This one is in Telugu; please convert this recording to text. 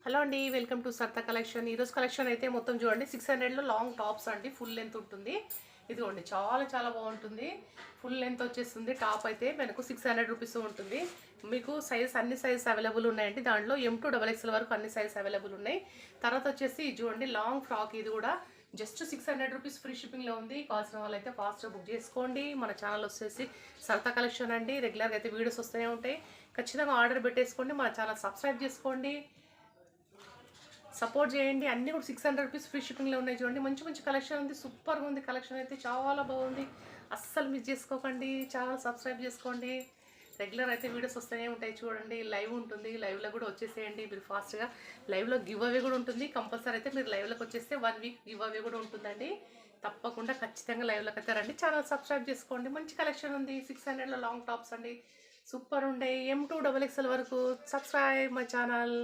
హలో అండి, వెల్కమ్ టు సర్తా కలెక్షన్. ఈరోజు కలెక్షన్ అయితే మొత్తం చూడండి 600లో లాంగ్ టాప్స్ అండి. ఫుల్ లెంత్ ఉంటుంది. ఇదిగోండి, చాలా చాలా బాగుంటుంది. ఫుల్ లెంత్ వచ్చేస్తుంది. టాప్ అయితే మనకు 600 రూపీస్ ఉంటుంది. మీకు సైజ్ అన్ని సైజెస్ అవైలబుల్ ఉన్నాయండి. దాంట్లో M2 XXL వరకు అన్ని సైజెస్ అవైలబుల్ ఉన్నాయి. తర్వాత వచ్చేసి చూడండి లాంగ్ ఫ్రాక్. ఇది కూడా జస్ట్ 600 రూపీస్ ఫ్రీ షిప్పింగ్లో ఉంది. కావాల్సిన వాళ్ళు అయితే ఫాస్ట్గా బుక్ చేసుకోండి. మన ఛానల్ వచ్చేసి సర్తా కలెక్షన్ అండి. రెగ్యులర్గా అయితే వీడియోస్ వస్తూనే ఉంటాయి. ఖచ్చితంగా ఆర్డర్ పెట్టేసుకోండి. మన ఛానల్ సబ్స్క్రైబ్ చేసుకోండి, సపోర్ట్ చేయండి. అన్నీ కూడా 600 రూపీస్ ఫ్రీ షిప్పింగ్లో ఉన్నాయి. చూడండి, మంచి మంచి కలెక్షన్ ఉంది. సూపర్గా ఉంది. కలెక్షన్ అయితే చాలా బాగుంది. అస్సలు మిస్ చేసుకోకండి. ఛానల్ సబ్స్క్రైబ్ చేసుకోండి. రెగ్యులర్ అయితే వీడియోస్ వస్తూనే ఉంటాయి. చూడండి, లైవ్ ఉంటుంది. లైవ్లో కూడా వచ్చేసేయండి మీరు ఫాస్ట్గా. లైవ్లో గివ్ అవే కూడా ఉంటుంది. కంపల్సరీ అయితే మీరు లైవ్లోకి వచ్చేస్తే 1 వీక్ గివ్ అవే కూడా ఉంటుందండి. తప్పకుండా ఖచ్చితంగా లైవ్లోకి అయితే రండి. ఛానల్ సబ్స్క్రైబ్ చేసుకోండి. మంచి కలెక్షన్ ఉంది. 600లో లాంగ్ టాప్స్ అండి. సూపర్ ఉండే M2 XXL వరకు. Subscribe my channel.